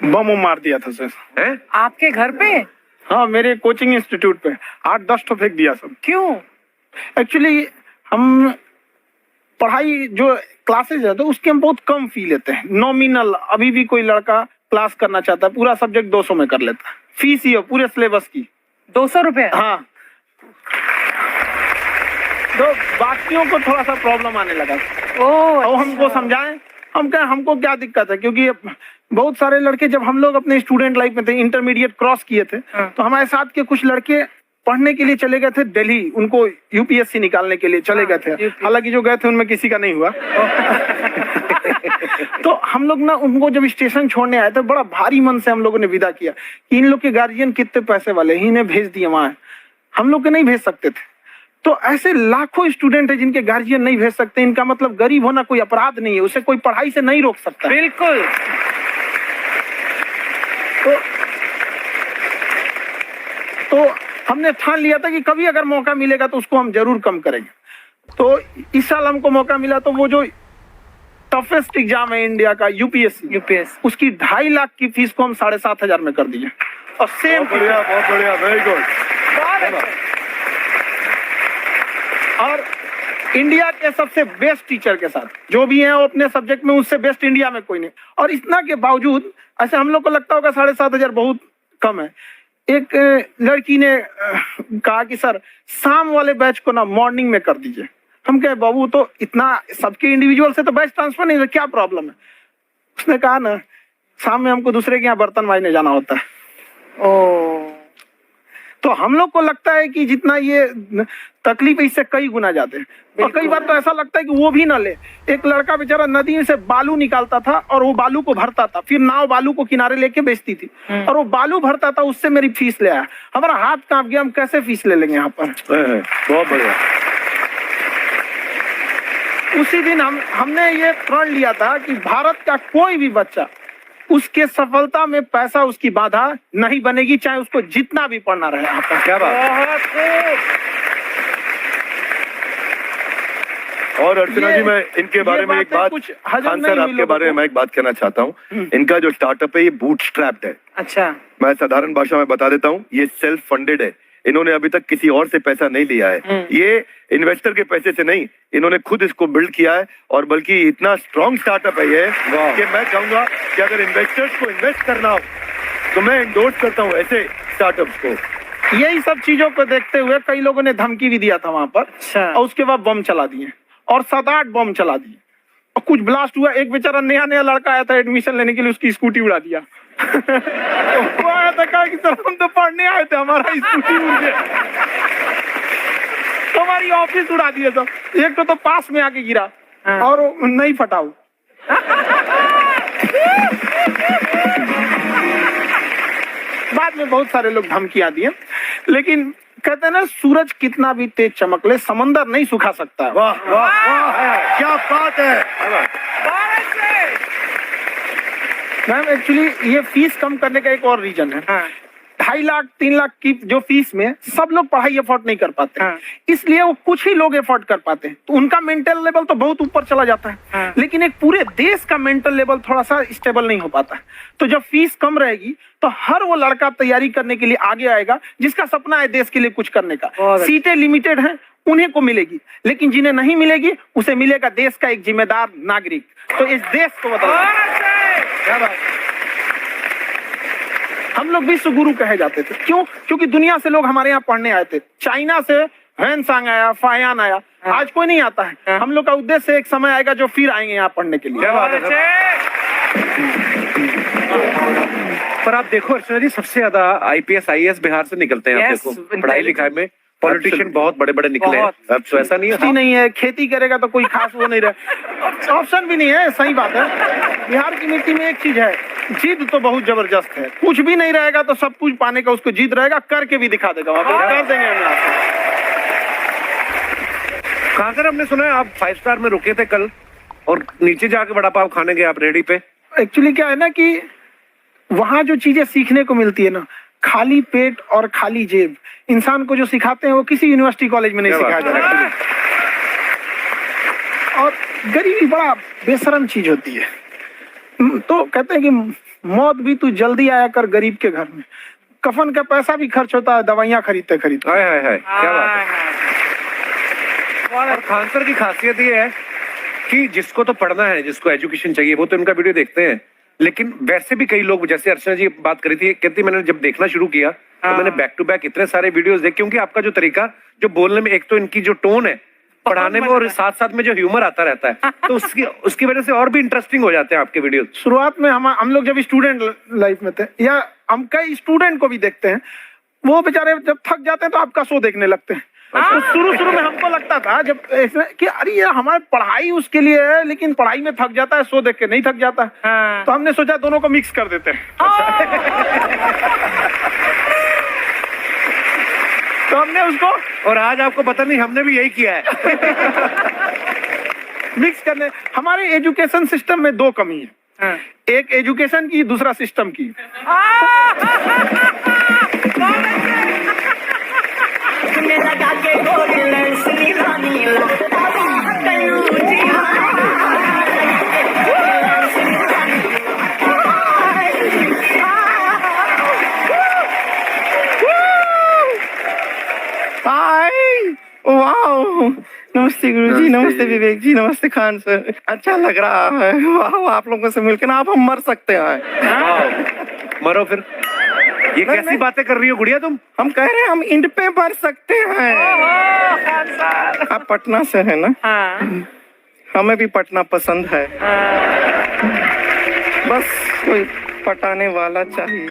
बम मार दिया था सर। हैं? आपके घर पे? हाँ, मेरे कोचिंग इंस्टीट्यूट पे 8-10 तो फेंक दिया सब। क्यों? एक्चुअली हम पढ़ाई जो क्लासेज है तो उसके हम बहुत कम फी लेते हैं, नॉमिनल। अभी भी कोई लड़का क्लास करना चाहता है, पूरा सब्जेक्ट 200 में कर लेता है, फीस ही है पूरे सिलेबस की 200 रुपए? हाँ, तो बाकियों को थोड़ा सा प्रॉब्लम आने लगा। और हमको समझाएं, हम कहें हमको क्या दिक्कत है, क्योंकि बहुत सारे लड़के जब हम लोग अपने स्टूडेंट लाइफ में थे, इंटरमीडिएट क्रॉस किए थे, तो हमारे साथ के कुछ लड़के पढ़ने के लिए चले गए थे दिल्ली, उनको यूपीएससी निकालने के लिए चले गए थे। हालांकि जो गए थे उनमें किसी का नहीं हुआ। तो हम लोग ना उनको जब स्टेशन छोड़ने आए थे, बड़ा भारी मन से हम लोगों ने विदा किया कि इन लोग के गार्जियन कितने पैसे वाले, इन्हें भेज दिए वहां, हम लोग के नहीं भेज सकते थे। तो ऐसे लाखों स्टूडेंट है जिनके गार्जियन नहीं भेज सकते। इनका मतलब गरीब होना कोई अपराध नहीं है, उसे कोई पढ़ाई से नहीं रोक सकता। बिल्कुल। तो हमने ठान लिया था कि कभी अगर मौका मिलेगा तो उसको हम जरूर कम करेंगे। तो इस साल हमको मौका मिला, तो वो जो टफेस्ट एग्जाम है इंडिया का, यूपीएससी, उसकी 2.5 लाख की फीस को हम 7,500 में कर दिए। और सेम, बहुत बढ़िया, वेरी गुड। और इंडिया के सबसे बेस्ट टीचर के साथ जो भी हैं वो अपने सब्जेक्ट में उससे बेस्ट इंडिया में कोई नहीं। और इतना के बावजूद ऐसे हम लोग को लगता होगा 7,500 बहुत कम है। एक लड़की ने कहा कि सर शाम वाले बैच को ना मॉर्निंग में कर दीजिए। हम कहे बाबू तो इतना सबके इंडिविजुअल से तो बैच ट्रांसफर नहीं है, क्या प्रॉब्लम है? उसने कहा ना शाम में हमको दूसरे के यहाँ बर्तन मांजने जाना होता है। तो हम लोग को लगता है कि जितना ये तकलीफ है इससे कई गुना ज्यादा है। और कई बार तो ऐसा लगता है कि वो भी ना ले। एक लड़का बेचारा नदी से बालू निकालता था और वो बालू को भरता था, फिर नाव बालू को किनारे लेके बेचती थी, और वो बालू भरता था, उससे मेरी फीस ले आया। हमारा हाथ कांप गया, हम कैसे फीस ले लेंगे यहाँ पर। बहुत बढ़िया। उसी दिन हमने ये प्रण लिया था कि भारत का कोई भी बच्चा उसके सफलता में पैसा उसकी बाधा नहीं बनेगी, चाहे उसको जितना भी पढ़ना रहे। आपका क्या बात। और अर्चना जी, मैं इनके बारे में एक बात, खान सर आपके बारे में मैं एक बात कहना चाहता हूँ। इनका जो स्टार्टअप है ये बूटस्ट्रैप्ड है। अच्छा। मैं साधारण भाषा में बता देता हूँ, ये सेल्फ फंडेड है। इन्होंने अभी तक किसी और से पैसा नहीं लिया है, ये इन्वेस्टर के पैसे से नहीं, इन्होंने खुद इसको बिल्ड किया है। और बल्कि इतना स्ट्रॉन्ग स्टार्टअप है ये कि मैं कहूंगा कि अगर इन्वेस्टर्स को इन्वेस्ट करना हो तो मैं एंडोर्स करता हूँ ऐसे स्टार्टअप्स को। यही सब चीजों को देखते हुए कई लोगों ने धमकी भी दिया था वहां पर। अच्छा। और उसके बाद बम चला दिए, और 7-8 बम चला दिए, और कुछ ब्लास्ट हुआ। एक बेचारा नया लड़का आया था एडमिशन लेने के लिए, उसकी स्कूटी उड़ा दिया। तो वो आया था, कहा कि सर हम तो पढ़ने आए थे, हमारा स्कूटी उड़ गया, हमारी ऑफिस उड़ा दिया सब। एक तो पास में आके गिरा और नहीं फटा। बाद में बहुत सारे लोग धमकियां दिए, लेकिन कहते हैं ना सूरज कितना भी तेज चमक ले समंदर नहीं सुखा सकता। वाह वाह वाह, क्या बात है। मैम एक्चुअली ये फीस कम करने का एक और रीजन है। 2.5 लाख 3 लाख की जो फीस में सब लोग पढ़ाई अफोर्ड नहीं कर पाते, इसलिए वो कुछ ही लोग अफोर्ड कर पाते हैं, तो उनका मेंटल लेवल तो बहुत ऊपर चला जाता है। लेकिन एक पूरे देश का मेंटल लेवल थोड़ा सा स्टेबल नहीं हो पाता। तो जब फीस कम रहेगी तो हर वो लड़का तैयारी करने के लिए आगे आएगा जिसका सपना है देश के लिए कुछ करने का। सीटें लिमिटेड हैं, उन्हीं को मिलेगी, लेकिन जिन्हें नहीं मिलेगी उसे मिलेगा देश का एक जिम्मेदार नागरिक। तो इस देश को बदलना। हम लोग विश्व गुरु कहे जाते थे, क्यों? क्योंकि दुनिया से लोग हमारे यहाँ पढ़ने आए थे। चाइना से हैंसांग आया, फायान आया, आज कोई नहीं आता है। हम लोग का उद्देश्य एक समय आएगा जो फिर आएंगे यहाँ पढ़ने के लिए। पर आप देखो अर्चना जी, सबसे ज्यादा आईपीएस आईएएस बिहार से निकलते हैं। आप देखो पढ़ाई लिखाई में पॉलिटिशियन बहुत बड़े बड़े निकले हैं। अब तो ऐसा नहीं है, नहीं है, खेती करेगा तो कोई खास वो नहीं रहे, ऑप्शन भी नहीं है। सही बात है। बिहार की मिट्टी में एक चीज है, जिद तो बहुत जबरदस्त है। कुछ भी नहीं रहेगा तो सब कुछ पाने का उसको जिद रहेगा, करके भी दिखा देगा, कर देंगे हम आपको। कहाँ सर, हमने सुना है आप 5 स्टार में रुके थे कल और नीचे जाके वड़ा पाव खाने गए आप रेडी पे। एक्चुअली क्या है ना कि वहां जो चीजें सीखने को मिलती है ना, खाली पेट और खाली जेब इंसान को जो सिखाते हैं वो किसी यूनिवर्सिटी कॉलेज में नहीं सिखाया जाता। और गरीबी बड़ा बेशरम चीज होती है। तो कहते हैं कि मौत भी तू जल्दी आया कर गरीब के घर में। कफन का पैसा भी खर्च होता है दवाइयाँ खरीदते खरीदते। हाय हाय हाय, क्या बात है। और खान सर की खासियत ये है कि जिसको तो पढ़ना है, जिसको एजुकेशन चाहिए, वो तो इनका वीडियो देखते हैं, लेकिन वैसे भी कई लोग, जैसे अर्चना जी बात करी थी, कहती मैंने जब देखना शुरू किया तो मैंने बैक टू बैक इतने सारे वीडियोस देखे, क्योंकि आपका जो तरीका जो बोलने में, एक तो इनकी जो टोन है पढ़ाने में, और साथ साथ में जो ह्यूमर आता रहता है, तो उसकी वजह से और भी इंटरेस्टिंग हो जाते हैं आपके वीडियो। शुरुआत में हम लोग जब स्टूडेंट लाइफ में थे, या हम कई स्टूडेंट को भी देखते हैं, वो बेचारे जब थक जाते हैं तो आपका शो देखने लगते हैं। तो शुरू में हमको लगता था जब इसमें कि अरे ये हमारी पढ़ाई उसके लिए है, लेकिन पढ़ाई में थक जाता है, शो देख के नहीं थक जाता है। तो हमने सोचा दोनों को मिक्स कर देते हैं। तो हमने उसको, और आज आपको पता नहीं हमने भी यही किया है। मिक्स करने। हमारे एजुकेशन सिस्टम में दो कमी है, एक एजुकेशन की, दूसरा सिस्टम की। वाह, नमस्ते गुरुजी, नमस्ते विवेक जी, नमस्ते खान सर। अच्छा लग रहा है, वाह आप लोगों से मिलकर ना अब हम मर सकते हैं। मरो फिर। ये कैसी बातें कर रही हो गुड़िया तुम? हम कह रहे हैं हम इंड पे मर सकते हैं। आप पटना से है ना? हमें भी पटना पसंद है, बस कोई पटाने वाला चाहिए।